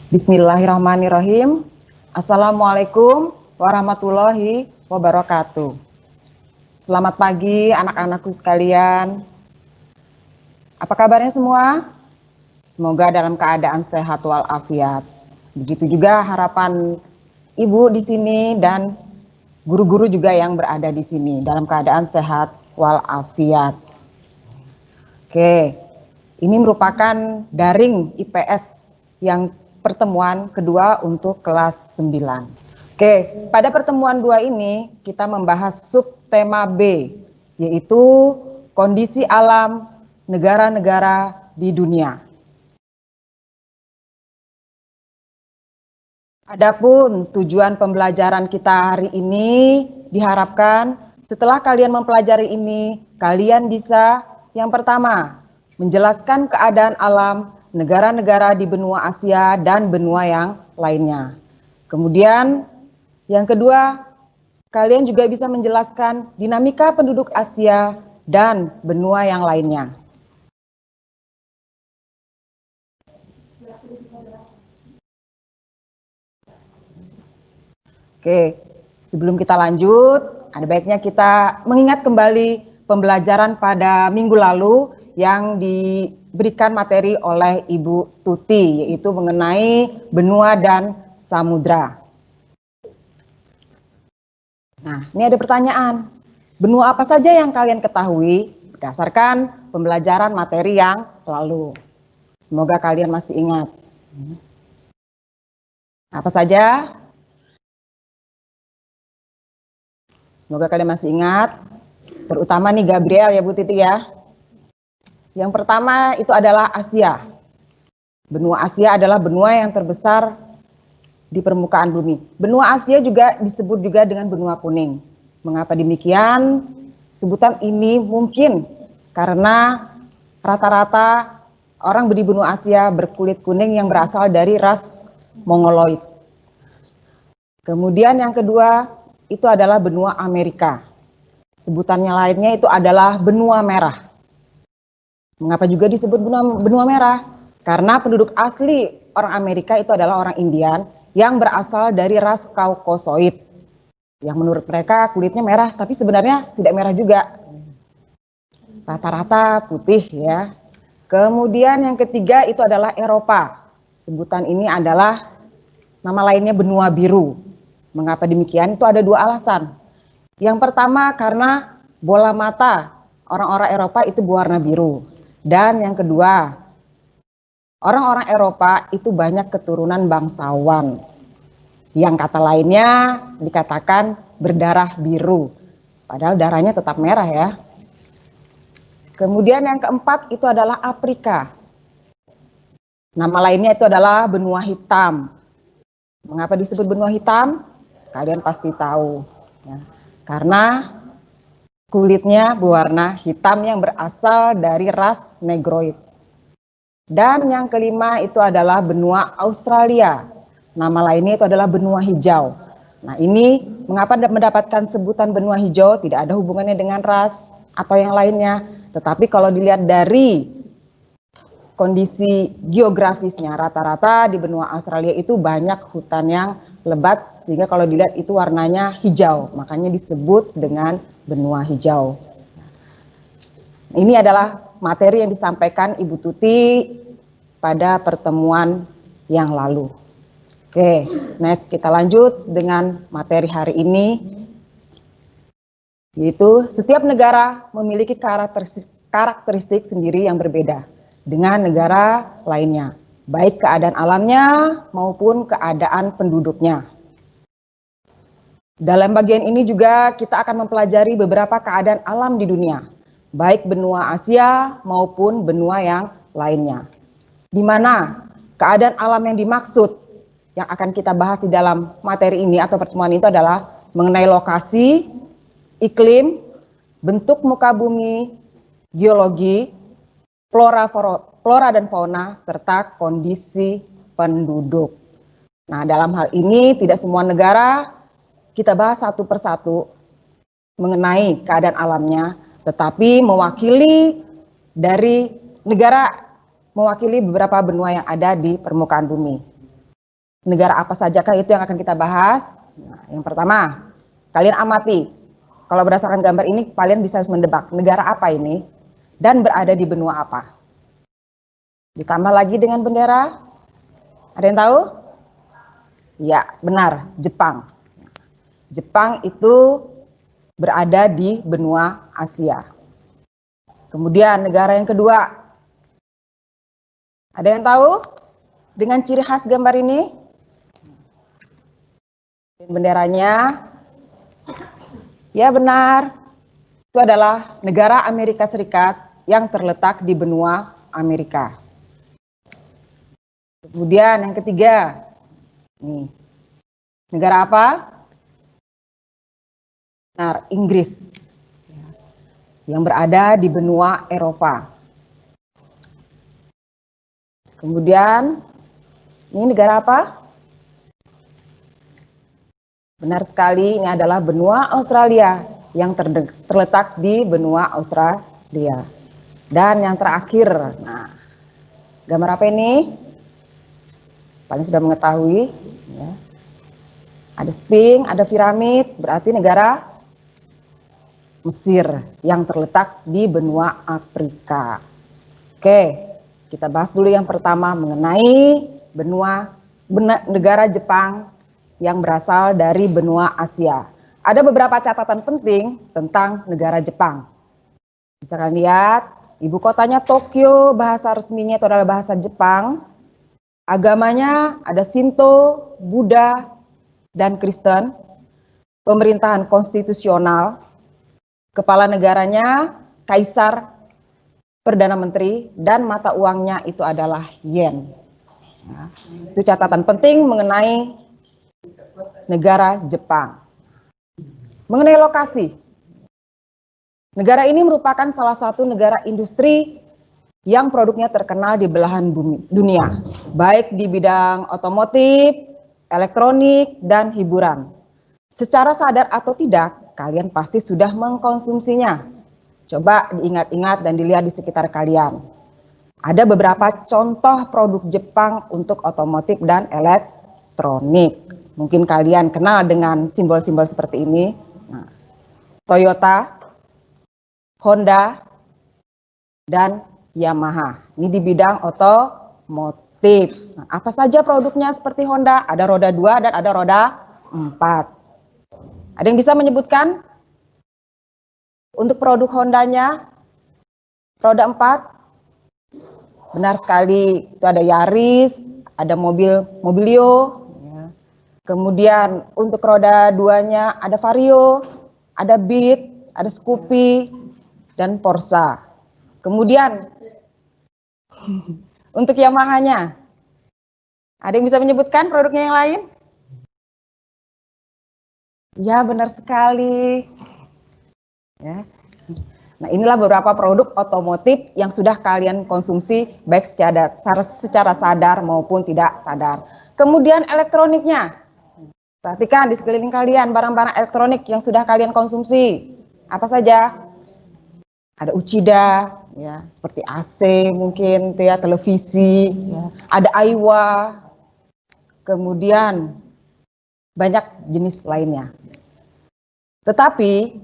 Bismillahirrahmanirrahim. Assalamualaikum warahmatullahi wabarakatuh. Selamat pagi anak-anakku sekalian. Apa kabarnya semua? Semoga dalam keadaan sehat walafiat. Begitu juga harapan Ibu di sini dan guru-guru juga yang berada di sini dalam keadaan sehat walafiat. Oke, ini merupakan daring IPS yang pertemuan kedua untuk kelas 9. Oke, pada pertemuan 2 ini kita membahas subtema B, yaitu kondisi alam negara-negara di dunia. Adapun tujuan pembelajaran kita hari ini diharapkan setelah kalian mempelajari ini, kalian bisa yang pertama menjelaskan keadaan alam negara-negara di benua Asia dan benua yang lainnya. Kemudian yang kedua, kalian juga bisa menjelaskan dinamika penduduk Asia dan benua yang lainnya. Oke, sebelum kita lanjut, ada baiknya kita mengingat kembali pembelajaran pada minggu lalu yang diberikan materi oleh Ibu Tuti, yaitu mengenai benua dan samudra. Nah, ini ada pertanyaan. Benua apa saja yang kalian ketahui berdasarkan pembelajaran materi yang lalu? Semoga kalian masih ingat. Apa saja? Semoga kalian masih ingat, terutama nih Gabriel ya Bu Titi ya. Yang pertama itu adalah Asia. Benua Asia adalah benua yang terbesar di permukaan bumi. Benua Asia juga disebut juga dengan benua kuning. Mengapa demikian? Sebutan ini mungkin karena rata-rata orang di benua Asia berkulit kuning yang berasal dari ras Mongoloid. Kemudian yang kedua, itu adalah benua Amerika. Sebutannya lainnya itu adalah benua merah. Mengapa juga disebut benua merah? Karena penduduk asli orang Amerika itu adalah orang Indian yang berasal dari ras Kaukasoid. Yang menurut mereka kulitnya merah, tapi sebenarnya tidak merah juga. Rata-rata putih ya. Kemudian yang ketiga itu adalah Eropa. Sebutan ini adalah nama lainnya benua biru. Mengapa demikian? Itu ada dua alasan. Yang pertama karena bola mata orang-orang Eropa itu berwarna biru. Dan yang kedua, orang-orang Eropa itu banyak keturunan bangsawan. Yang kata lainnya dikatakan berdarah biru. Padahal darahnya tetap merah ya. Kemudian yang keempat itu adalah Afrika. Nama lainnya itu adalah benua hitam. Mengapa disebut benua hitam? Kalian pasti tahu ya. Karena kulitnya berwarna hitam yang berasal dari ras Negroid. Dan yang kelima itu adalah benua Australia. Nama lainnya itu adalah benua hijau. Nah, ini mengapa mendapatkan sebutan benua hijau? Tidak ada hubungannya dengan ras atau yang lainnya. Tetapi kalau dilihat dari kondisi geografisnya, rata-rata di benua Australia itu banyak hutan yang lebat, sehingga kalau dilihat itu warnanya hijau, makanya disebut dengan benua hijau. Ini adalah materi yang disampaikan Ibu Tuti pada pertemuan yang lalu. Oke, next kita lanjut dengan materi hari ini, yaitu setiap negara memiliki karakteristik sendiri yang berbeda dengan negara lainnya, baik keadaan alamnya maupun keadaan penduduknya. Dalam bagian ini juga kita akan mempelajari beberapa keadaan alam di dunia, baik benua Asia maupun benua yang lainnya. Di mana keadaan alam yang dimaksud yang akan kita bahas di dalam materi ini atau pertemuan itu adalah mengenai lokasi, iklim, bentuk muka bumi, geologi, flora dan fauna, serta kondisi penduduk. Nah, dalam hal ini tidak semua negara kita bahas satu persatu mengenai keadaan alamnya, tetapi mewakili dari negara, mewakili beberapa benua yang ada di permukaan bumi. Negara apa sajakah itu yang akan kita bahas? Nah, yang pertama, kalian amati. Kalau berdasarkan gambar ini, kalian bisa mendebak negara apa ini dan berada di benua apa. Ditambah lagi dengan bendera. Ada yang tahu? Ya, benar, Jepang. Jepang itu berada di benua Asia. Kemudian negara yang kedua. Ada yang tahu dengan ciri khas gambar ini? Benderanya. Ya benar, itu adalah negara Amerika Serikat yang terletak di benua Amerika. Kemudian yang ketiga, nih, negara apa? Benar, Inggris, yang berada di benua Eropa. Kemudian, ini negara apa? Benar sekali, ini adalah benua Australia yang terletak di benua Australia. Dan yang terakhir, nah, gambar apa ini? Kalian sudah mengetahui. Ya. Ada Sphinx, ada piramid, berarti negara Mesir yang terletak di benua Afrika. Oke, kita bahas dulu yang pertama mengenai negara Jepang yang berasal dari benua Asia. Ada beberapa catatan penting tentang negara Jepang. Bisa kalian lihat, ibu kotanya Tokyo, bahasa resminya itu adalah bahasa Jepang. Agamanya ada Shinto, Buddha, dan Kristen. Pemerintahan konstitusional. Kepala negaranya Kaisar, Perdana Menteri, dan mata uangnya itu adalah yen. Nah, itu catatan penting mengenai negara Jepang. Mengenai lokasi, negara ini merupakan salah satu negara industri yang produknya terkenal di belahan dunia, baik di bidang otomotif, elektronik, dan hiburan. Secara sadar atau tidak, kalian pasti sudah mengkonsumsinya. Coba diingat-ingat dan dilihat di sekitar kalian. Ada beberapa contoh produk Jepang untuk otomotif dan elektronik. Mungkin kalian kenal dengan simbol-simbol seperti ini. Nah, Toyota, Honda, dan Yamaha. Ini di bidang otomotif. Nah, apa saja produknya seperti Honda? Ada roda 2 dan ada roda 4. Ada yang bisa menyebutkan? Untuk produk Hondanya, roda 4? Benar sekali, itu ada Yaris, ada Mobilio. Kemudian untuk roda 2-nya ada Vario, ada Beat, ada Scoopy, dan Porsa. Kemudian untuk Yamaha-nya, ada yang bisa menyebutkan produknya yang lain? Ya, benar sekali. Ya. Nah, inilah beberapa produk otomotif yang sudah kalian konsumsi baik secara sadar maupun tidak sadar. Kemudian elektroniknya. Perhatikan di sekeliling kalian barang-barang elektronik yang sudah kalian konsumsi. Apa saja? Ada Uchida, ya, seperti AC mungkin, itu ya, televisi, ya. Ada Aiwa. Kemudian banyak jenis lainnya. Tetapi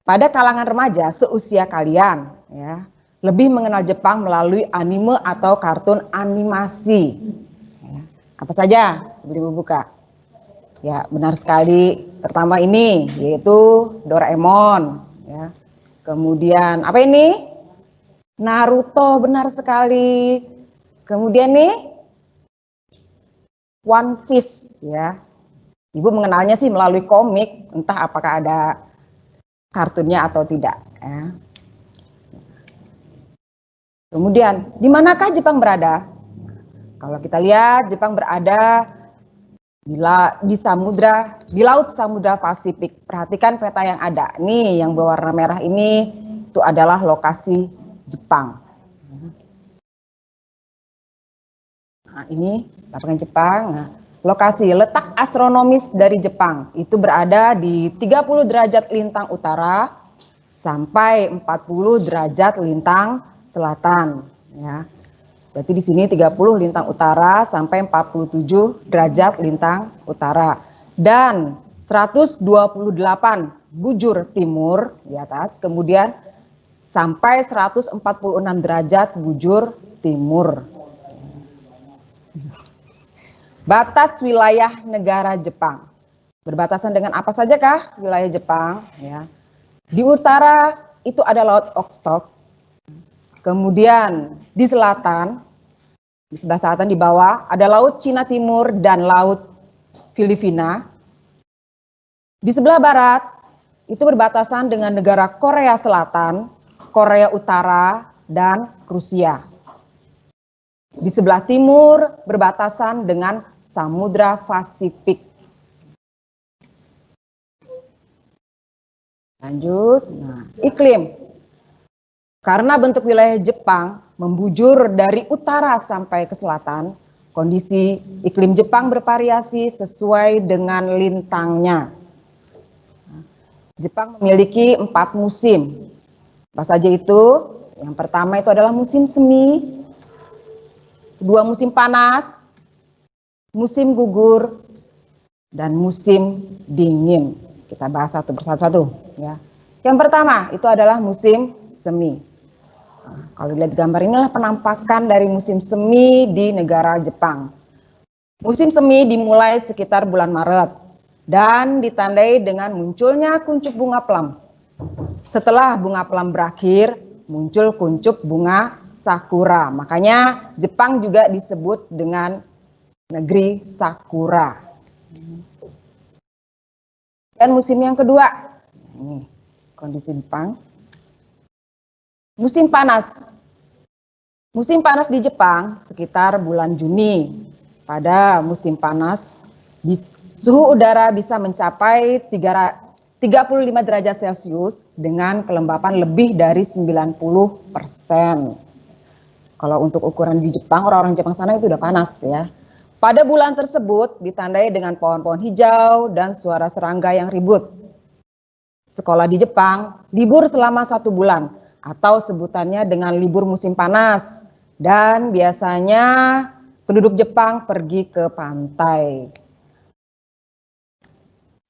pada kalangan remaja seusia kalian, ya, lebih mengenal Jepang melalui anime atau kartun animasi. Apa saja sebelum membuka? Ya, benar sekali. Pertama ini yaitu Doraemon. Ya. Kemudian apa ini? Naruto, benar sekali. Kemudian nih One Piece. Ya, Ibu mengenalnya sih melalui komik. Entah apakah ada kartunnya atau tidak. Ya. Kemudian di manakah Jepang berada? Kalau kita lihat, Jepang berada di samudra, di Laut Samudra Pasifik. Perhatikan peta yang ada. Nih, yang berwarna merah ini, itu adalah lokasi Jepang. Nah, ini lapangan Jepang. Nah, lokasi letak astronomis dari Jepang itu berada di 30 derajat lintang utara sampai 40 derajat lintang selatan. Ya. Berarti di sini 30 lintang utara sampai 47 derajat lintang utara. Dan 128 bujur timur di atas, kemudian sampai 146 derajat bujur timur. Batas wilayah negara Jepang. Berbatasan dengan apa saja kah wilayah Jepang? Ya. Di utara itu ada Laut Okhotsk. Kemudian di selatan, di sebelah selatan di bawah ada Laut Cina Timur dan Laut Filipina. Di sebelah barat itu berbatasan dengan negara Korea Selatan, Korea Utara, dan Rusia. Di sebelah timur berbatasan dengan Samudra Pasifik. Lanjut, iklim. Karena bentuk wilayah Jepang membujur dari utara sampai ke selatan, kondisi iklim Jepang bervariasi sesuai dengan lintangnya. Jepang memiliki 4 musim. Apa saja itu? Yang pertama itu adalah musim semi, kedua musim panas, musim gugur, dan musim dingin. Kita bahas satu persatu ya. Yang pertama itu adalah musim semi. Nah, kalau dilihat gambar inilah penampakan dari musim semi di negara Jepang. Musim semi dimulai sekitar bulan Maret dan ditandai dengan munculnya kuncup bunga pelam. Setelah bunga pelam berakhir, muncul kuncup bunga sakura. Makanya Jepang juga disebut dengan negeri sakura. Dan musim yang kedua, ini kondisi Jepang. Musim panas. Musim panas di Jepang sekitar bulan Juni. Pada musim panas, suhu udara bisa mencapai 35 derajat Celcius dengan kelembapan lebih dari 90%. Kalau untuk ukuran di Jepang, orang-orang Jepang sana itu udah panas ya. Pada bulan tersebut ditandai dengan pohon-pohon hijau dan suara serangga yang ribut. Sekolah di Jepang libur selama 1 bulan atau sebutannya dengan libur musim panas. Dan biasanya penduduk Jepang pergi ke pantai.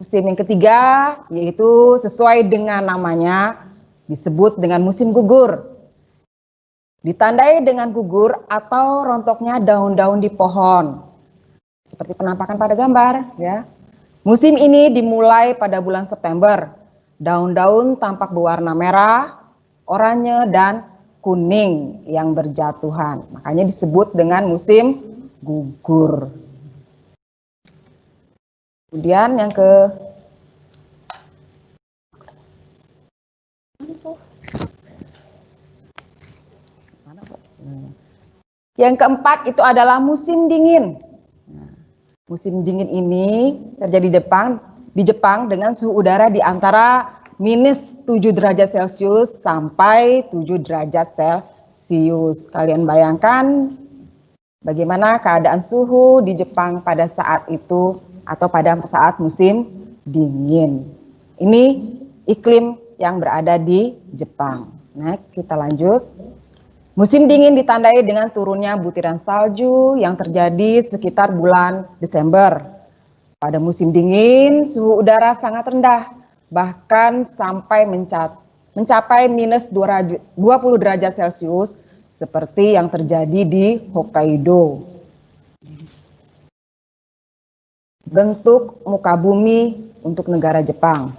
Musim yang ketiga yaitu sesuai dengan namanya disebut dengan musim gugur. Ditandai dengan gugur atau rontoknya daun-daun di pohon. Seperti penampakan pada gambar ya. Musim ini dimulai pada bulan September. Daun-daun tampak berwarna merah, oranye, dan kuning yang berjatuhan. Makanya disebut dengan musim gugur. Kemudian yang keempat itu adalah musim dingin. Musim dingin ini terjadi di Jepang dengan suhu udara di antara minus 7 derajat Celcius sampai 7 derajat Celcius. Kalian bayangkan bagaimana keadaan suhu di Jepang pada saat itu atau pada saat musim dingin. Ini iklim yang berada di Jepang. Nah, kita lanjut. Musim dingin ditandai dengan turunnya butiran salju yang terjadi sekitar bulan Desember. Pada musim dingin, suhu udara sangat rendah, bahkan sampai mencapai minus 20 derajat Celcius, seperti yang terjadi di Hokkaido. Bentuk muka bumi untuk negara Jepang.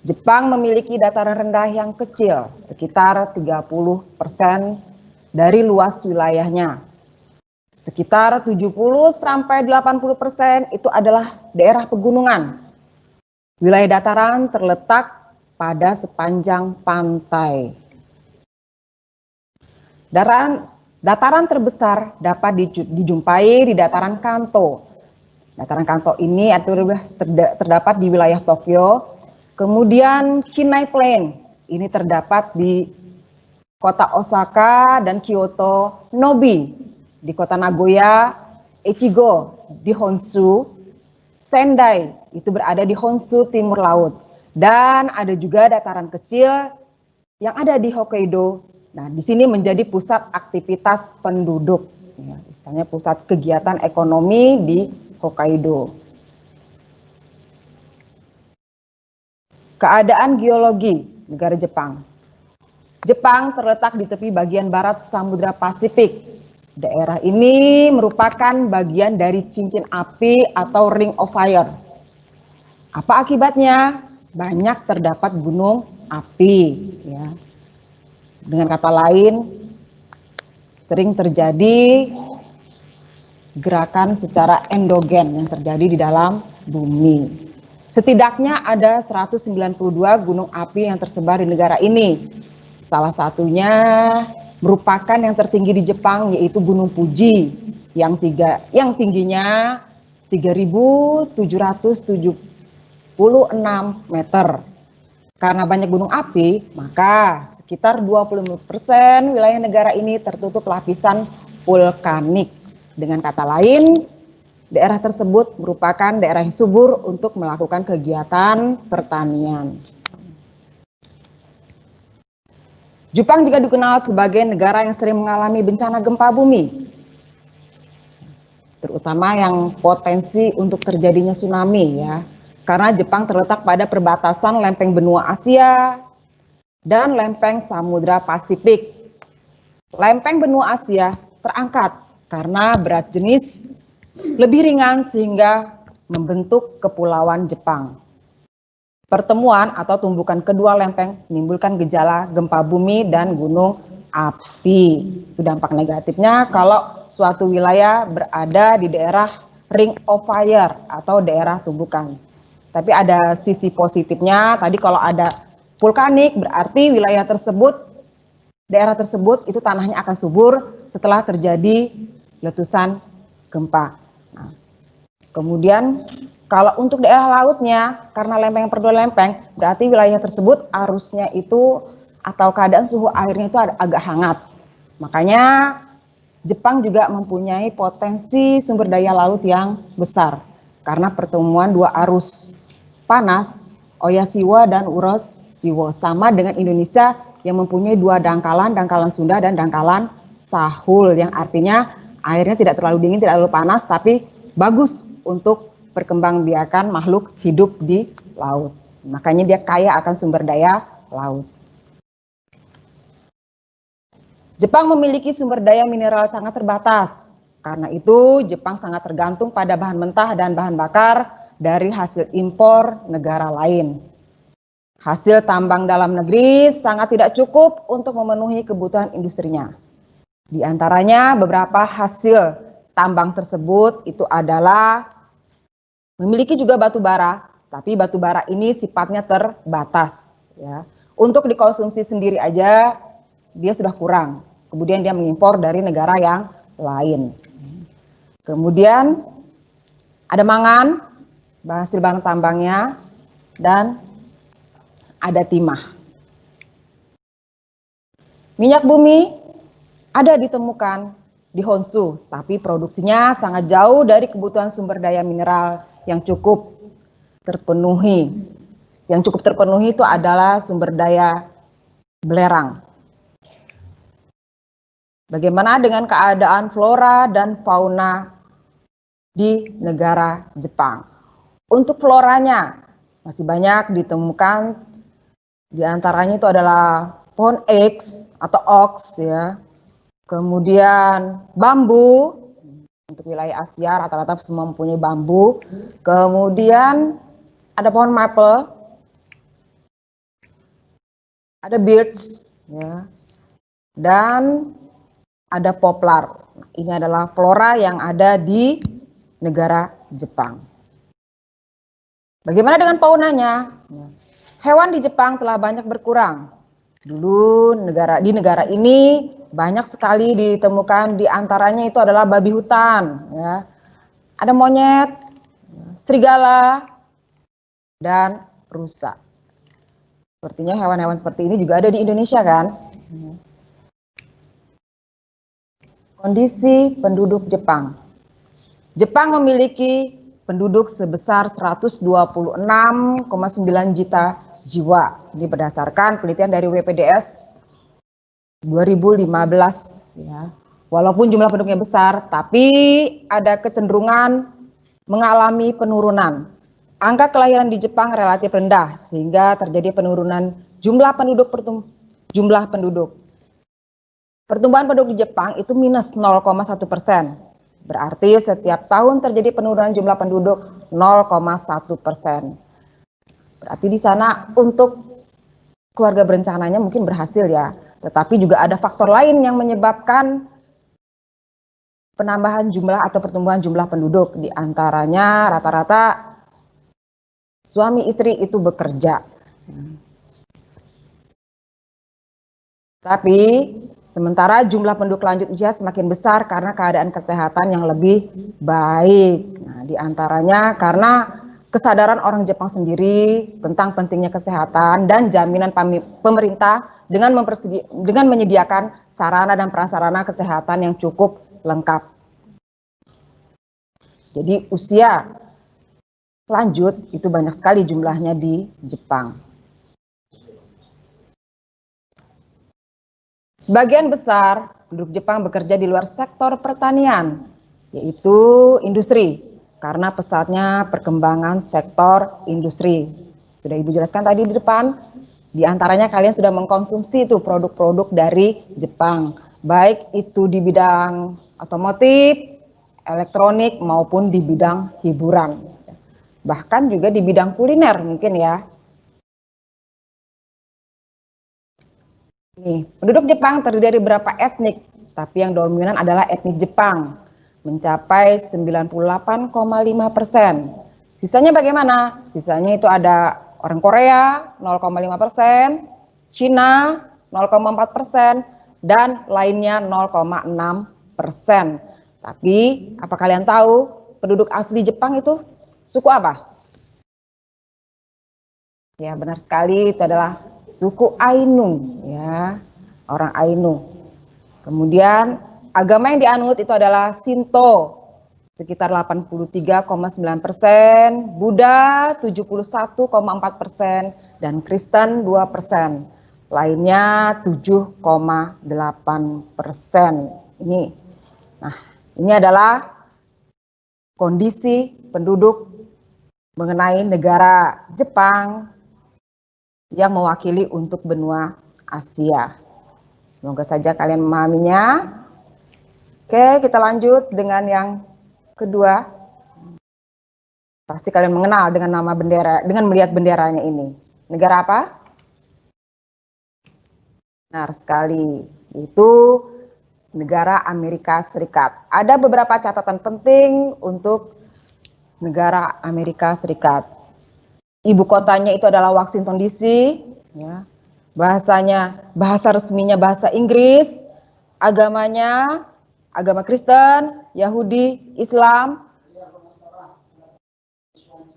Jepang memiliki dataran rendah yang kecil, sekitar 30% dari luas wilayahnya. Sekitar 70-80% itu adalah daerah pegunungan. Wilayah dataran terletak pada sepanjang pantai. Dataran terbesar dapat dijumpai di dataran Kanto. Dataran Kanto ini terdapat di wilayah Tokyo. Kemudian Kinai Plain, ini terdapat di kota Osaka dan Kyoto, Nobi di kota Nagoya, Echigo di Honshu, Sendai itu berada di Honshu timur laut, dan ada juga dataran kecil yang ada di Hokkaido Nah, di sini menjadi pusat aktivitas penduduk, ya, istilahnya pusat kegiatan ekonomi di Hokkaido. Keadaan geologi negara Jepang. Jepang terletak di tepi bagian barat Samudra Pasifik. Daerah ini merupakan bagian dari cincin api atau Ring of Fire. Apa akibatnya? Banyak terdapat gunung api, ya. Dengan kata lain, sering terjadi gerakan secara endogen yang terjadi di dalam bumi. Setidaknya ada 192 gunung api yang tersebar di negara ini. Salah satunya merupakan yang tertinggi di Jepang, yaitu Gunung Fuji yang tingginya 3.776 meter. Karena banyak gunung api, maka sekitar 25% wilayah negara ini tertutup lapisan vulkanik. Dengan kata lain, daerah tersebut merupakan daerah yang subur untuk melakukan kegiatan pertanian. Jepang juga dikenal sebagai negara yang sering mengalami bencana gempa bumi, terutama yang potensi untuk terjadinya tsunami, ya. Karena Jepang terletak pada perbatasan lempeng benua Asia dan lempeng Samudra Pasifik. Lempeng benua Asia terangkat karena berat jenis lebih ringan sehingga membentuk kepulauan Jepang. Pertemuan atau tumbukan kedua lempeng menimbulkan gejala gempa bumi dan gunung api. Itu dampak negatifnya kalau suatu wilayah berada di daerah Ring of Fire atau daerah tumbukan. Tapi ada sisi positifnya, tadi kalau ada vulkanik berarti wilayah tersebut, daerah tersebut itu tanahnya akan subur setelah terjadi letusan gempa. Nah, kemudian kalau untuk daerah lautnya, karena lempeng per dua lempeng, berarti wilayah tersebut arusnya itu atau keadaan suhu airnya itu agak hangat. Makanya Jepang juga mempunyai potensi sumber daya laut yang besar karena pertemuan dua arus panas, Oyashiwa dan Uroshiwo, sama dengan Indonesia yang mempunyai dua dangkalan, dangkalan Sunda dan dangkalan Sahul, yang artinya airnya tidak terlalu dingin, tidak terlalu panas, tapi bagus untuk perkembangbiakan makhluk hidup di laut. Makanya dia kaya akan sumber daya laut. Jepang memiliki sumber daya mineral sangat terbatas. Karena itu Jepang sangat tergantung pada bahan mentah dan bahan bakar dari hasil impor negara lain. Hasil tambang dalam negeri sangat tidak cukup untuk memenuhi kebutuhan industrinya. Di antaranya beberapa hasil tambang tersebut itu adalah memiliki juga batu bara, tapi batu bara ini sifatnya terbatas, ya. Untuk dikonsumsi sendiri aja dia sudah kurang. Kemudian dia mengimpor dari negara yang lain. Kemudian ada mangan, hasil bahan tambangnya, dan ada timah. Minyak bumi ada ditemukan di Honshu, tapi produksinya sangat jauh dari kebutuhan sumber daya mineral yang cukup terpenuhi. Yang cukup terpenuhi itu adalah sumber daya belerang. Bagaimana dengan keadaan flora dan fauna di negara Jepang? Untuk floranya masih banyak ditemukan, di antaranya itu adalah pohon X atau oaks, ya. Kemudian bambu, untuk wilayah Asia rata-rata semua mempunyai bambu. Kemudian ada pohon maple, ada birch, ya, dan ada poplar. Ini adalah flora yang ada di negara Jepang. Bagaimana dengan faunanya? Hewan di Jepang telah banyak berkurang. Dulu di negara ini banyak sekali ditemukan, di antaranya itu adalah babi hutan, ya. Ada monyet, serigala, dan rusa. Sepertinya hewan-hewan seperti ini juga ada di Indonesia, kan? Kondisi penduduk Jepang. Jepang memiliki penduduk sebesar 126,9 juta jiwa. Ini berdasarkan penelitian dari WPDS 2015 ya. Walaupun jumlah penduduknya besar, tapi ada kecenderungan mengalami penurunan. Angka kelahiran di Jepang relatif rendah sehingga terjadi penurunan jumlah penduduk. Pertumbuhan penduduk di Jepang itu minus 0,1%. Berarti setiap tahun terjadi penurunan jumlah penduduk 0,1%. Berarti di sana untuk keluarga berencananya mungkin berhasil ya. Tetapi juga ada faktor lain yang menyebabkan penambahan jumlah atau pertumbuhan jumlah penduduk. Di antaranya rata-rata suami istri itu bekerja. Tapi sementara jumlah penduduk lanjut usia semakin besar karena keadaan kesehatan yang lebih baik. Nah, di antaranya karena kesadaran orang Jepang sendiri tentang pentingnya kesehatan dan jaminan pemerintah dengan menyediakan sarana dan prasarana kesehatan yang cukup lengkap. Jadi usia lanjut itu banyak sekali jumlahnya di Jepang. Sebagian besar penduduk Jepang bekerja di luar sektor pertanian, yaitu industri, karena pesatnya perkembangan sektor industri. Sudah Ibu jelaskan tadi di depan, di antaranya kalian sudah mengkonsumsi itu produk-produk dari Jepang, baik itu di bidang otomotif, elektronik, maupun di bidang hiburan. Bahkan juga di bidang kuliner mungkin ya. Nih, penduduk Jepang terdiri dari beberapa etnik, tapi yang dominan adalah etnik Jepang, mencapai 98,5%. Sisanya bagaimana? Sisanya itu ada orang Korea 0,5%, Cina 0,4%, dan lainnya 0,6%. Tapi, apa kalian tahu penduduk asli Jepang itu suku apa? Ya, benar sekali, itu adalah suku Ainu, ya, orang Ainu. Kemudian agama yang dianut itu adalah Shinto, sekitar 83,9%, Buddha 71,4%, dan Kristen 2%. Lainnya 7,8%. Ini adalah kondisi penduduk mengenai negara Jepang yang mewakili untuk benua Asia. Semoga saja kalian memahaminya. Oke, kita lanjut dengan yang kedua. Pasti kalian mengenal dengan nama bendera, dengan melihat benderanya ini. Negara apa? Benar sekali, itu negara Amerika Serikat. Ada beberapa catatan penting untuk negara Amerika Serikat. Ibu kotanya itu adalah Washington DC, ya. Bahasa resminya bahasa Inggris, agamanya agama Kristen, Yahudi, Islam.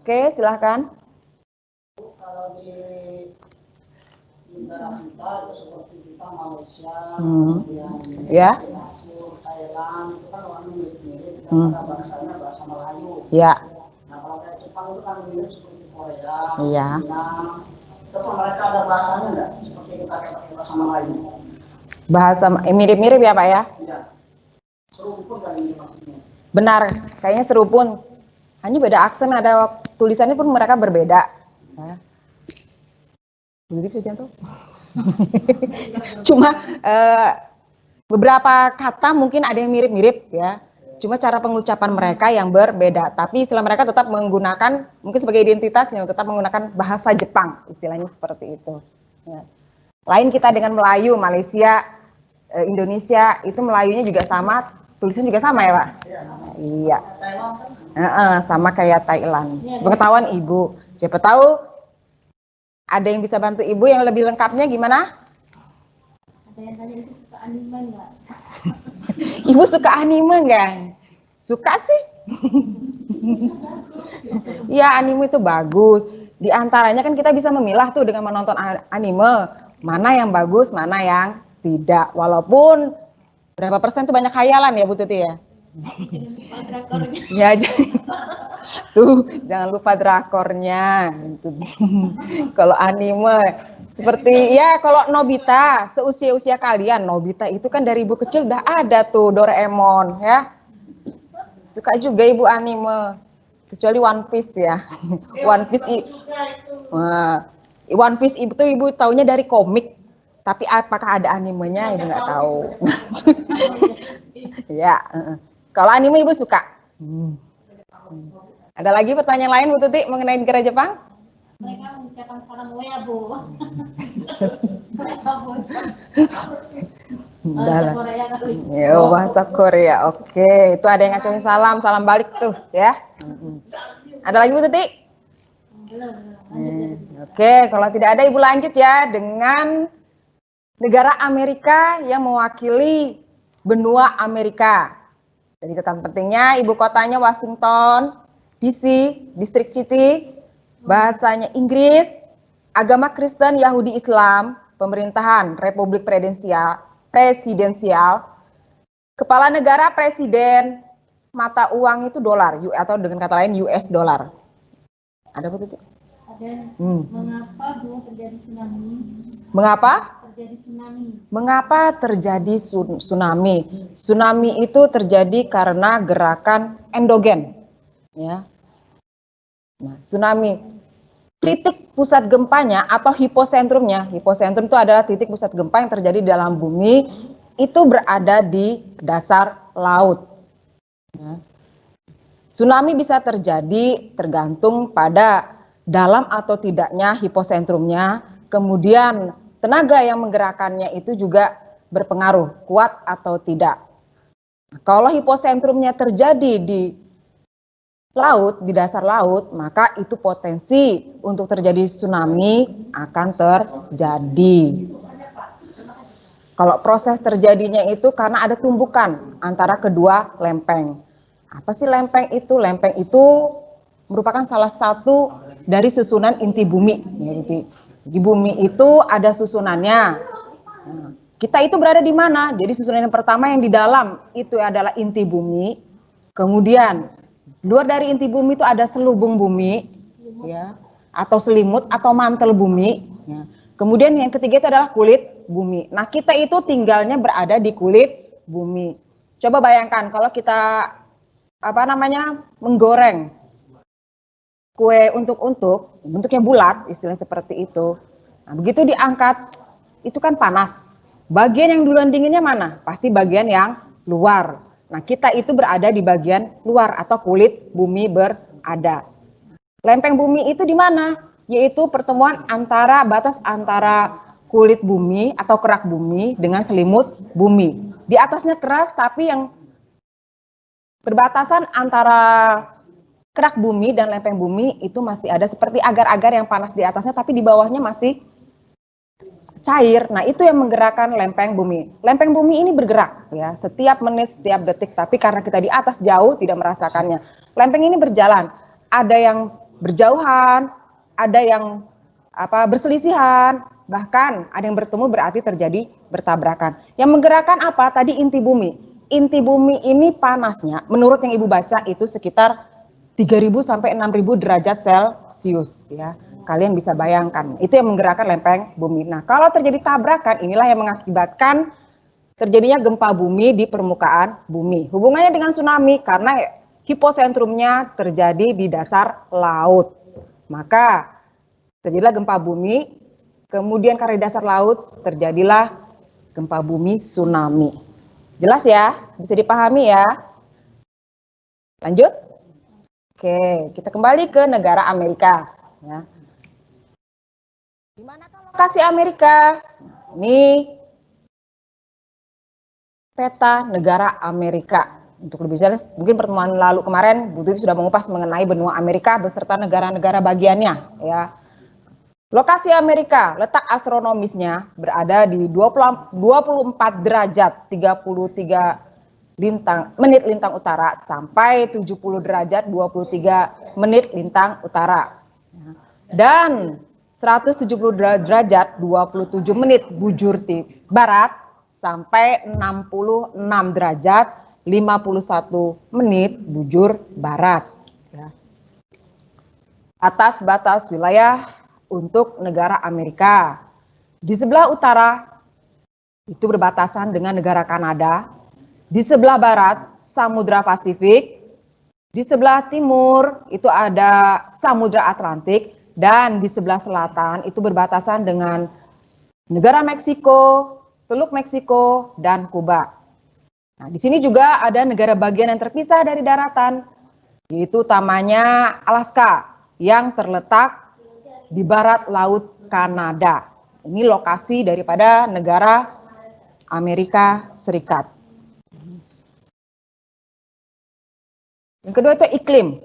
Oke, silahkan. Kalau di negara kita seperti kita Malaysia, Ya. Singapura, Thailand, itu kan orang mirip-mirip, karena bahasanya bahasa Melayu. Ya. Nah, kalau kayak Jepang itu kan mirip seperti Korea, Iya. Cina. Terus mereka ada bahasanya nggak? Seperti kita pakai bahasa Melayu. Bahasa mirip-mirip ya Pak ya? Iya. Seruput kan ini maksudnya. Benar, kayaknya serupun. Hanya beda aksen, ada tulisannya pun mereka berbeda. Ya. Cuma beberapa kata mungkin ada yang mirip-mirip ya. Cuma cara pengucapan mereka yang berbeda. Tapi istilah mereka tetap menggunakan, mungkin sebagai identitasnya, tetap menggunakan bahasa Jepang. Istilahnya seperti itu. Ya. Lain kita dengan Melayu, Malaysia, Indonesia, itu Melayunya juga sama, tulisannya juga sama ya Pak? Iya. Sama kayak Thailand. Sepengetahuan Ibu. Siapa tahu ada yang bisa bantu Ibu yang lebih lengkapnya gimana? Ada yang tanya itu suka anime nggak? Ibu suka anime nggak? Suka sih. Ya anime itu bagus. Di antaranya kan kita bisa memilah tuh dengan menonton anime. Mana yang bagus, mana yang tidak. Walaupun berapa persen tuh banyak khayalan ya Bu Tuti ya? Ya, tuh jangan lupa drakornya. Kalau anime Seperti ya kalau Nobita, seusia-usia kalian, Nobita itu kan dari ibu kecil udah ada tuh Doraemon ya. Suka juga ibu anime, kecuali One Piece ya. One Piece, One Piece itu ibu taunya dari komik, tapi apakah ada animenya ibu nggak tahu. Ya, kalau anime ibu suka. Ada lagi pertanyaan lain Bu Tuti mengenai negara Jepang? Mereka mengucapkan salam ya Bu. Bahasa Korea kali. Ya, bahasa Korea. Oke, itu ada yang ngacungin salam, salam balik tuh ya. Ada lagi Bu Tuti? Oke, kalau tidak ada ibu lanjut ya dengan negara Amerika yang mewakili benua Amerika. Jadi catatan pentingnya ibu kotanya Washington DC, District City, bahasanya Inggris, agama Kristen, Yahudi, Islam, pemerintahan Republik presidensial, kepala negara presiden, mata uang itu dolar atau dengan kata lain US dollar. Ada apa itu? Ada. Mengapa dulu terjadi tsunami? Mengapa? Terjadi tsunami. Mengapa terjadi tsunami? Tsunami itu terjadi karena gerakan endogen. Ya. Nah, tsunami. Titik pusat gempanya atau hiposentrumnya. Hiposentrum itu adalah titik pusat gempa yang terjadi di dalam bumi. Itu berada di dasar laut. Ya. Tsunami bisa terjadi tergantung pada dalam atau tidaknya hiposentrumnya. Kemudian tenaga yang menggerakkannya itu juga berpengaruh, kuat atau tidak. Kalau hiposentrumnya terjadi di laut, di dasar laut, maka itu potensi untuk terjadi tsunami akan terjadi. Kalau proses terjadinya itu karena ada tumbukan antara kedua lempeng. Apa sih lempeng itu? Lempeng itu merupakan salah satu dari susunan inti bumi. Di bumi itu ada susunannya. Nah, kita itu berada di mana? Jadi susunan yang pertama yang di dalam itu adalah inti bumi. Kemudian luar dari inti bumi itu ada selubung bumi, ya, atau selimut atau mantel bumi. Ya. Kemudian yang ketiga itu adalah kulit bumi. Nah, kita itu tinggalnya berada di kulit bumi. Coba bayangkan kalau kita menggoreng kue untuk bentuknya bulat, istilah seperti itu. Nah, begitu diangkat, itu kan panas. Bagian yang duluan dinginnya mana? Pasti bagian yang luar. Nah, kita itu berada di bagian luar atau kulit bumi berada. Lempeng bumi itu di mana? Yaitu pertemuan batas antara kulit bumi atau kerak bumi dengan selimut bumi. Di atasnya keras, tapi yang berbatasan antara kerak bumi dan lempeng bumi itu masih ada seperti agar-agar yang panas di atasnya, tapi di bawahnya masih cair. Nah, itu yang menggerakkan lempeng bumi. Lempeng bumi ini bergerak ya, setiap menit, setiap detik, tapi karena kita di atas jauh tidak merasakannya. Lempeng ini berjalan, ada yang berjauhan, ada yang berselisihan, bahkan ada yang bertemu berarti terjadi bertabrakan. Yang menggerakkan apa? Tadi inti bumi. Inti bumi ini panasnya menurut yang Ibu baca itu sekitar 3.000 sampai 6.000 derajat Celcius ya. Kalian bisa bayangkan, itu yang menggerakkan lempeng bumi. Nah, kalau terjadi tabrakan, inilah yang mengakibatkan terjadinya gempa bumi di permukaan bumi. Hubungannya dengan tsunami karena hiposentrumnya terjadi di dasar laut. Maka terjadilah gempa bumi, kemudian karena di dasar laut terjadilah gempa bumi tsunami. Jelas ya? Bisa dipahami ya? Lanjut? Oke, kita kembali ke negara Amerika. Ya. Di manakah lokasi Amerika? Ini peta negara Amerika. Untuk lebih jelas, mungkin pertemuan lalu kemarin Bu Tuti sudah mengupas mengenai benua Amerika beserta negara-negara bagiannya. Ya. Lokasi Amerika, letak astronomisnya berada di 24 derajat 33 menit lintang utara sampai 70 derajat 23 menit lintang utara. Dan 170 derajat 27 menit bujur barat sampai 66 derajat 51 menit bujur barat. Atas batas wilayah untuk negara Amerika. Di sebelah utara itu berbatasan dengan negara Kanada, di sebelah barat Samudra Pasifik, di sebelah timur itu ada Samudra Atlantik, dan di sebelah selatan itu berbatasan dengan negara Meksiko, Teluk Meksiko, dan Kuba. Nah, di sini juga ada negara bagian yang terpisah dari daratan, yaitu utamanya Alaska, yang terletak di barat Laut Kanada. Ini lokasi daripada negara Amerika Serikat. Yang kedua itu iklim.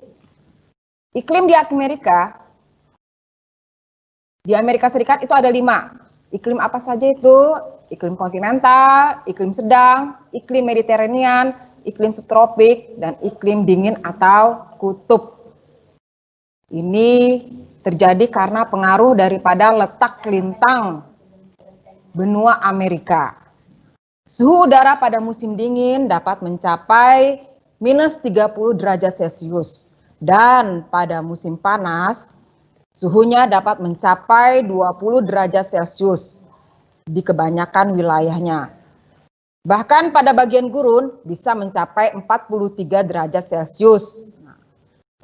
Iklim di Amerika Serikat itu ada 5. Iklim apa saja itu? Iklim kontinental, iklim sedang, iklim Mediterranean, iklim subtropik, dan iklim dingin atau kutub. Ini terjadi karena pengaruh daripada letak lintang benua Amerika. Suhu udara pada musim dingin dapat mencapai minus 30 derajat Celcius. Dan pada musim panas, suhunya dapat mencapai 20 derajat Celcius di kebanyakan wilayahnya. Bahkan pada bagian gurun bisa mencapai 43 derajat Celcius.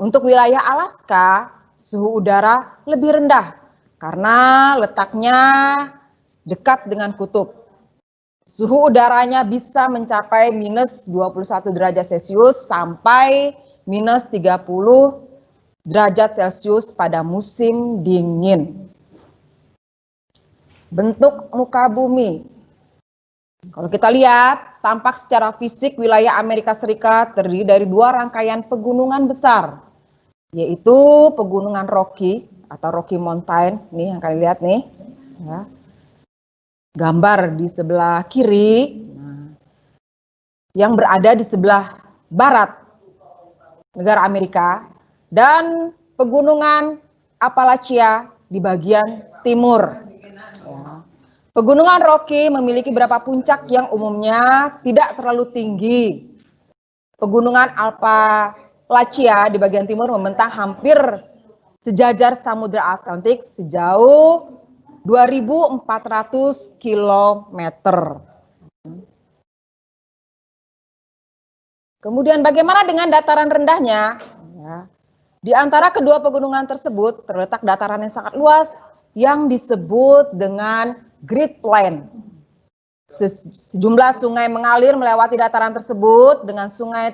Untuk wilayah Alaska, suhu udara lebih rendah karena letaknya dekat dengan kutub. Suhu udaranya bisa mencapai minus 21 derajat Celcius sampai minus 30 derajat Celcius pada musim dingin. Bentuk muka bumi. Kalau kita lihat, tampak secara fisik wilayah Amerika Serikat terdiri dari 2 rangkaian pegunungan besar, yaitu pegunungan Rocky atau Rocky Mountain. Nih yang kalian lihat nih. Ya. Gambar di sebelah kiri, yang berada di sebelah barat negara Amerika, dan pegunungan Appalachia di bagian timur. Ya. Pegunungan Rocky memiliki beberapa puncak yang umumnya tidak terlalu tinggi. Pegunungan Appalachia di bagian timur membentang hampir sejajar Samudra Atlantik sejauh 2.400 km. Kemudian bagaimana dengan dataran rendahnya? Ya. Di antara kedua pegunungan tersebut terletak dataran yang sangat luas yang disebut dengan Great Plain. Sejumlah sungai mengalir melewati dataran tersebut, dengan sungai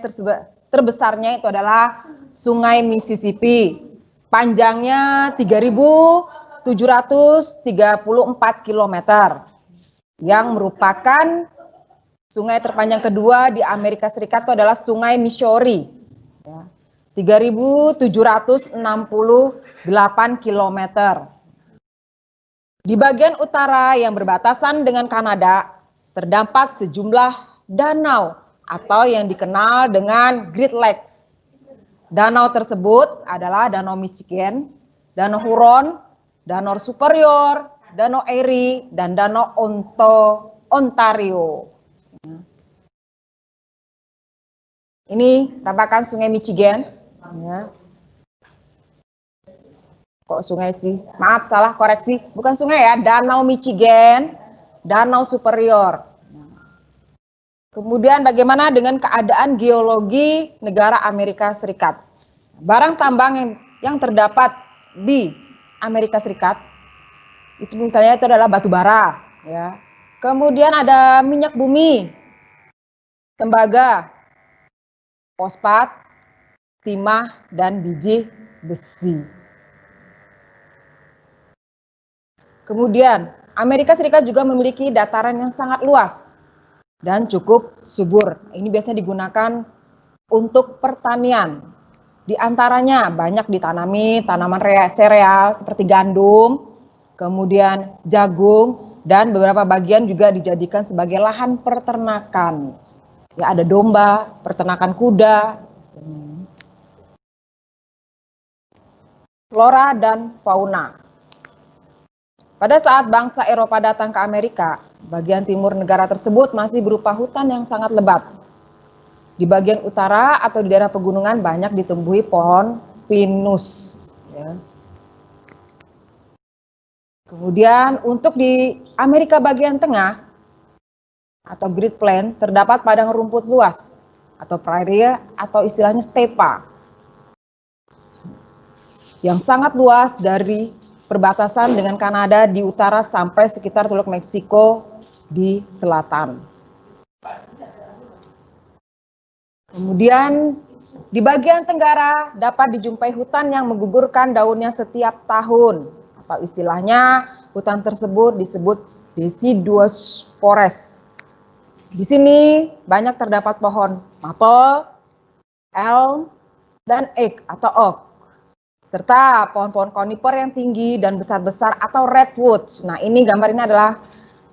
terbesarnya itu adalah Sungai Mississippi. Panjangnya 3.734 km, yang merupakan sungai terpanjang kedua di Amerika Serikat itu adalah Sungai Missouri, 3.768 km. Di bagian utara yang berbatasan dengan Kanada, terdapat sejumlah danau atau yang dikenal dengan Great Lakes. Danau tersebut adalah Danau Michigan, Danau Huron, Danau Superior, Danau Erie, dan Danau Ontario. Ini tampakan Sungai Michigan. Ya. Kok sungai sih? Maaf, salah, koreksi. Bukan sungai ya, Danau Michigan, Danau Superior. Kemudian bagaimana dengan keadaan geologi negara Amerika Serikat? Barang tambang yang terdapat di Amerika Serikat, itu misalnya itu adalah batu bara, ya. Kemudian ada minyak bumi, tembaga, fosfat, timah, dan biji besi. Kemudian Amerika Serikat juga memiliki dataran yang sangat luas dan cukup subur. Ini biasanya digunakan untuk pertanian. Di antaranya banyak ditanami tanaman sereal seperti gandum, kemudian jagung, dan beberapa bagian juga dijadikan sebagai lahan peternakan. Ya, ada domba, peternakan kuda, flora dan fauna. Pada saat bangsa Eropa datang ke Amerika, bagian timur negara tersebut masih berupa hutan yang sangat lebat. Di bagian utara atau di daerah pegunungan banyak ditumbuhi pohon pinus. Ya. Kemudian untuk di Amerika bagian tengah atau Great Plain terdapat padang rumput luas atau prairie atau istilahnya stepa yang sangat luas dari perbatasan dengan Kanada di utara sampai sekitar Teluk Meksiko di selatan. Kemudian di bagian tenggara dapat dijumpai hutan yang menggugurkan daunnya setiap tahun, atau istilahnya hutan tersebut disebut deciduous forest. Di sini banyak terdapat pohon maple, elm, dan atau oak, serta pohon-pohon conifer yang tinggi dan besar-besar atau redwoods. Nah, ini gambar ini adalah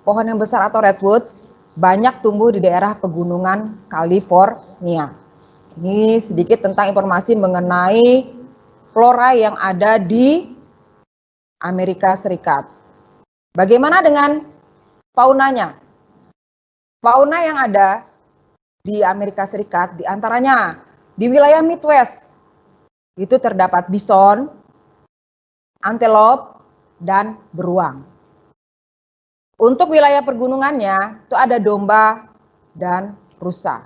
pohon yang besar atau redwoods, banyak tumbuh di daerah pegunungan California. Ini sedikit tentang informasi mengenai flora yang ada di Amerika Serikat. Bagaimana dengan faunanya? Fauna yang ada di Amerika Serikat diantaranya di wilayah Midwest itu terdapat bison, antelope, dan beruang. Untuk wilayah pergunungannya itu ada domba dan rusa.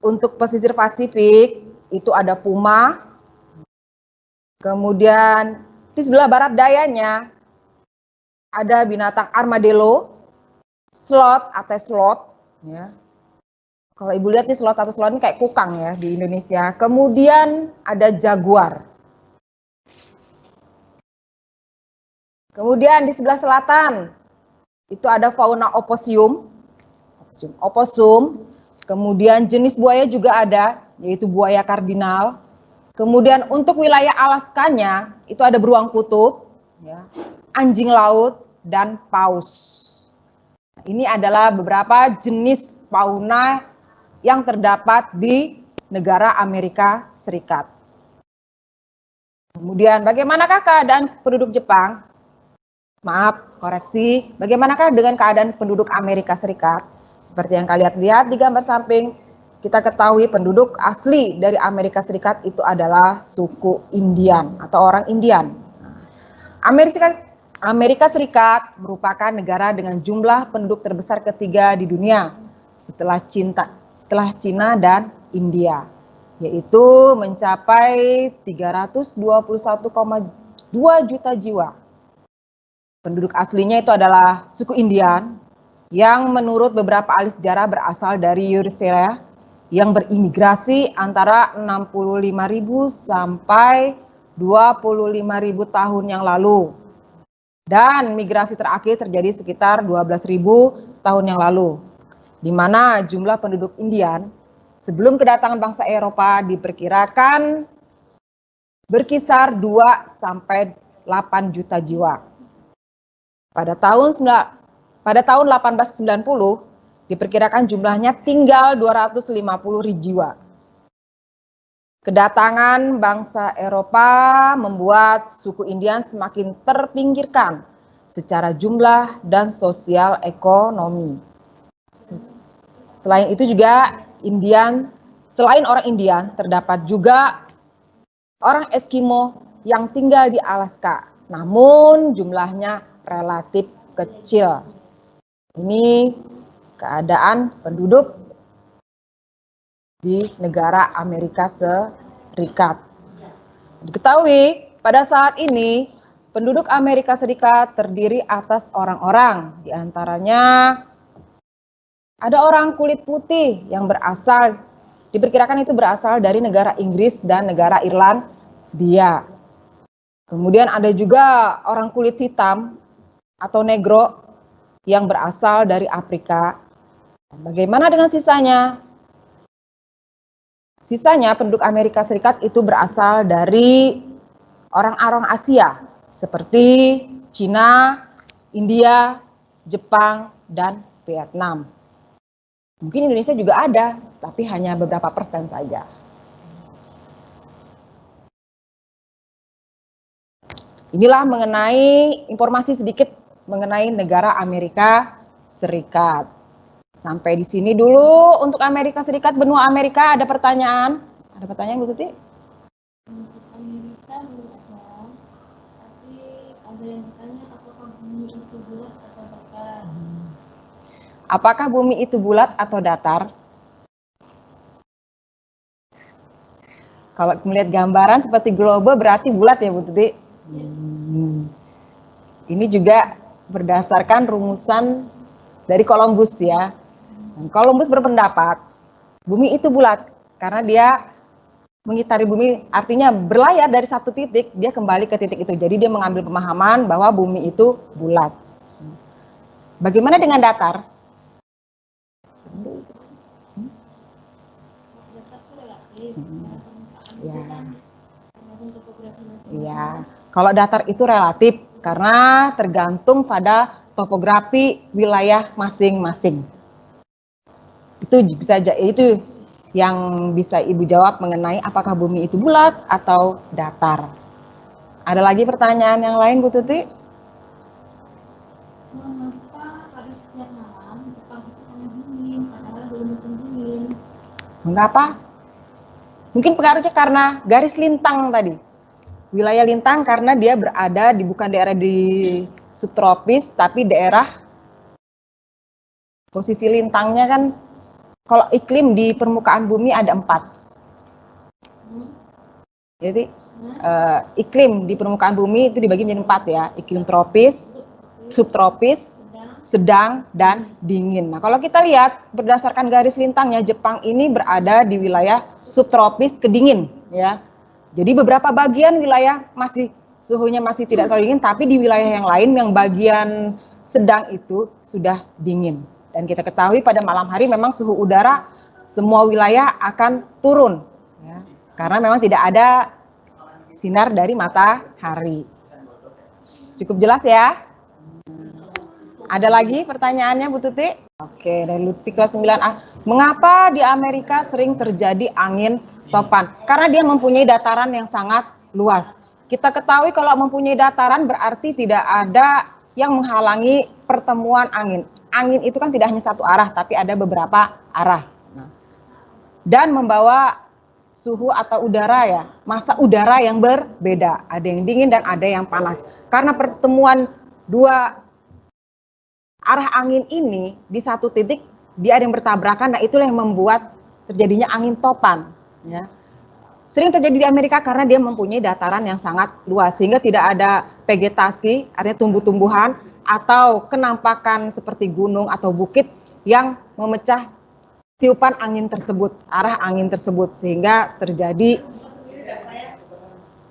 Untuk pesisir Pasifik itu ada puma. Kemudian di sebelah barat dayanya ada binatang armadillo, sloth atau sloth. Ya. Kalau ibu lihat nih sloth atau sloth ini kayak kukang ya di Indonesia. Kemudian ada jaguar. Kemudian di sebelah selatan itu ada fauna opossum. Kemudian jenis buaya juga ada, yaitu buaya kardinal. Kemudian untuk wilayah Alaskanya itu ada beruang kutub, ya, anjing laut, dan paus. Ini adalah beberapa jenis fauna yang terdapat di negara Amerika Serikat. Kemudian bagaimanakah keadaan penduduk Jepang? Maaf, koreksi. Bagaimanakah dengan keadaan penduduk Amerika Serikat? Seperti yang kalian lihat di gambar samping, kita ketahui penduduk asli dari Amerika Serikat itu adalah suku Indian atau orang Indian. Amerika Serikat merupakan negara dengan jumlah penduduk terbesar ketiga di dunia setelah Cina dan India, yaitu mencapai 321,2 juta jiwa. Penduduk aslinya itu adalah suku Indian yang menurut beberapa ahli sejarah berasal dari Eurasia yang berimigrasi antara 65.000 sampai 25.000 tahun yang lalu. Dan migrasi terakhir terjadi sekitar 12.000 tahun yang lalu, di mana jumlah penduduk Indian sebelum kedatangan bangsa Eropa diperkirakan berkisar 2 sampai 8 juta jiwa. Pada tahun 1890 diperkirakan jumlahnya tinggal 250.000 jiwa. Kedatangan bangsa Eropa membuat suku Indian semakin terpinggirkan secara jumlah dan sosial ekonomi. Selain itu juga selain orang Indian terdapat juga orang Eskimo yang tinggal di Alaska. Namun jumlahnya relatif kecil. Ini keadaan penduduk di negara Amerika Serikat. Diketahui pada saat ini penduduk Amerika Serikat terdiri atas orang-orang, di antaranya ada orang kulit putih yang diperkirakan itu berasal dari negara Inggris dan negara Irlandia. Kemudian ada juga orang kulit hitam atau negro yang berasal dari Afrika. Bagaimana dengan sisanya? Sisanya penduduk Amerika Serikat itu berasal dari orang-orang Asia seperti Cina, India, Jepang, dan Vietnam. Mungkin Indonesia juga ada, tapi hanya beberapa persen saja. Inilah mengenai informasi sedikit mengenai negara Amerika Serikat. Sampai di sini dulu untuk Amerika Serikat, benua Amerika. Ada pertanyaan? Ada pertanyaan Bu Tuti? Untuk Amerika belum ada, tapi Ada yang bertanya apakah bumi itu bulat atau datar? Apakah bumi itu bulat atau datar? Kalau melihat gambaran seperti globe berarti bulat ya Bu Tuti? Ini juga berdasarkan rumusan dari Columbus ya. Dan Columbus berpendapat bumi itu bulat karena dia mengitari bumi, artinya berlayar dari satu titik, dia kembali ke titik itu. Jadi dia mengambil pemahaman bahwa bumi itu bulat. Bagaimana dengan datar? Datar itu relatif. Ya. Tergantung topografi masing-masing. Iya, kalau datar itu relatif karena tergantung pada topografi wilayah masing-masing. Itu bisa itu yang bisa Ibu jawab mengenai apakah bumi itu bulat atau datar. Ada lagi pertanyaan yang lain Bu Tuti? Mengapa pada setiap malam Jepang itu sangat dingin, padahal belum musim dingin? Mengapa? Mungkin pengaruhnya karena garis lintang tadi. Wilayah lintang karena dia berada di bukan daerah di subtropis, tapi daerah posisi lintangnya kan, kalau iklim di permukaan bumi ada 4. Jadi iklim di permukaan bumi itu dibagi menjadi 4 ya, iklim tropis, subtropis, sedang, dan dingin. Nah kalau kita lihat berdasarkan garis lintangnya, Jepang ini berada di wilayah subtropis ke dingin ya. Jadi beberapa bagian wilayah masih suhunya masih tidak terlalu dingin, tapi di wilayah yang lain yang bagian sedang itu sudah dingin. Dan kita ketahui pada malam hari memang suhu udara semua wilayah akan turun ya, karena memang tidak ada sinar dari matahari. Cukup jelas ya? Ada lagi pertanyaannya Bu Tuti? Oke, dari Lutfi kelas 9A. Mengapa di Amerika sering terjadi angin topan? Karena dia mempunyai dataran yang sangat luas. Kita ketahui kalau mempunyai dataran berarti tidak ada yang menghalangi pertemuan angin. Angin itu kan tidak hanya satu arah, tapi ada beberapa arah. Dan membawa suhu atau udara ya, massa udara yang berbeda. Ada yang dingin dan ada yang panas. Karena pertemuan dua arah angin ini di satu titik dia ada yang bertabrakan, nah itulah yang membuat terjadinya angin topan ya. Sering terjadi di Amerika karena dia mempunyai dataran yang sangat luas sehingga tidak ada vegetasi, artinya tumbuh-tumbuhan atau kenampakan seperti gunung atau bukit yang memecah tiupan angin tersebut, arah angin tersebut, sehingga terjadi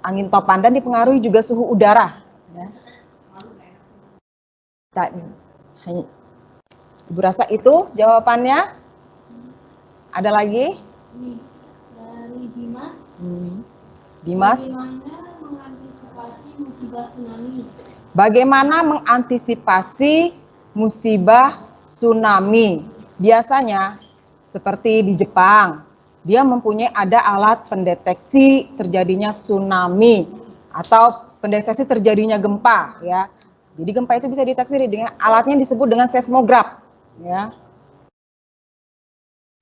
angin topan dan dipengaruhi juga suhu udara ya. Ibu rasa itu jawabannya. Ada lagi? Ini dari Dimas. Dimas. Bagaimana mengantisipasi musibah tsunami? Bagaimana mengantisipasi musibah tsunami? Biasanya seperti di Jepang, dia mempunyai ada alat pendeteksi terjadinya tsunami atau pendeteksi terjadinya gempa ya. Jadi gempa itu bisa dideteksi dengan alatnya disebut dengan seismograf ya.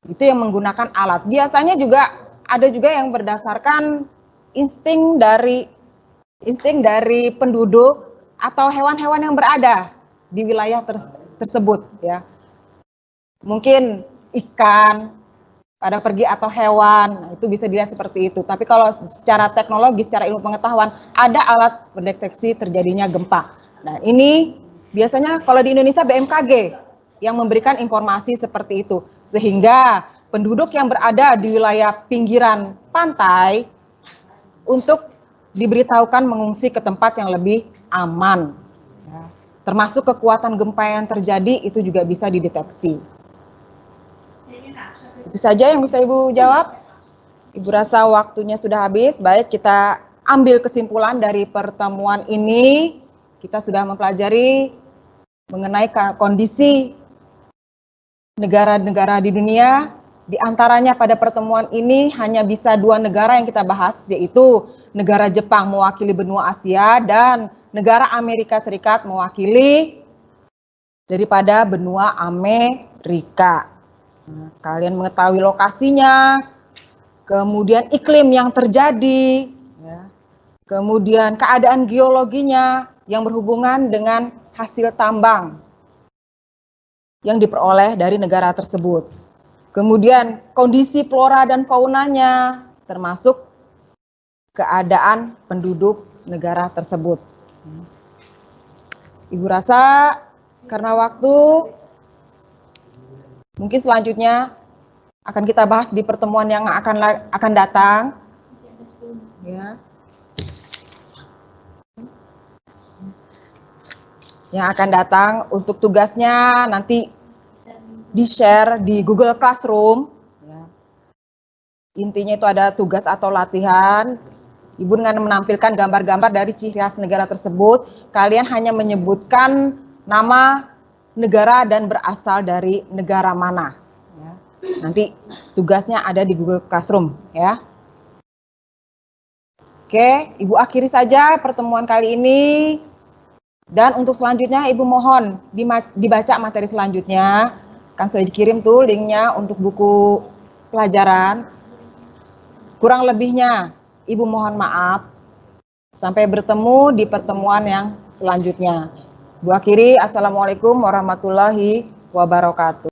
Itu yang menggunakan alat. Biasanya juga ada juga yang berdasarkan insting dari penduduk atau hewan-hewan yang berada di wilayah tersebut ya. Mungkin ikan pada pergi atau hewan, nah itu bisa dilihat seperti itu. Tapi kalau secara teknologi, secara ilmu pengetahuan, ada alat pendeteksi terjadinya gempa. Nah ini biasanya kalau di Indonesia BMKG yang memberikan informasi seperti itu. Sehingga penduduk yang berada di wilayah pinggiran pantai untuk diberitahukan mengungsi ke tempat yang lebih aman. Ya. Termasuk kekuatan gempa yang terjadi itu juga bisa dideteksi. Itu saja yang bisa Ibu jawab. Ibu rasa waktunya sudah habis. Baik, kita ambil kesimpulan dari pertemuan ini. Kita sudah mempelajari mengenai kondisi negara-negara di dunia. Di antaranya pada pertemuan ini hanya bisa 2 negara yang kita bahas, yaitu negara Jepang mewakili benua Asia dan negara Amerika Serikat mewakili daripada benua Amerika. Nah, kalian mengetahui lokasinya, kemudian iklim yang terjadi, ya, kemudian keadaan geologinya, yang berhubungan dengan hasil tambang yang diperoleh dari negara tersebut. Kemudian kondisi flora dan faunanya, termasuk keadaan penduduk negara tersebut. Ibu rasa karena waktu, mungkin selanjutnya akan kita bahas di pertemuan yang akan datang. Ya. Yang akan datang untuk tugasnya nanti di-share di Google Classroom. Ya. Intinya itu ada tugas atau latihan. Ibu dengan menampilkan gambar-gambar dari ciri khas negara tersebut. Kalian hanya menyebutkan nama negara dan berasal dari negara mana. Ya. Nanti tugasnya ada di Google Classroom. Ya. Oke, Ibu akhiri saja pertemuan kali ini. Dan untuk selanjutnya Ibu mohon dibaca materi selanjutnya. Kan sudah dikirim tuh linknya untuk buku pelajaran. Kurang lebihnya Ibu mohon maaf. Sampai bertemu di pertemuan yang selanjutnya. Bu akhiri, Assalamualaikum warahmatullahi wabarakatuh.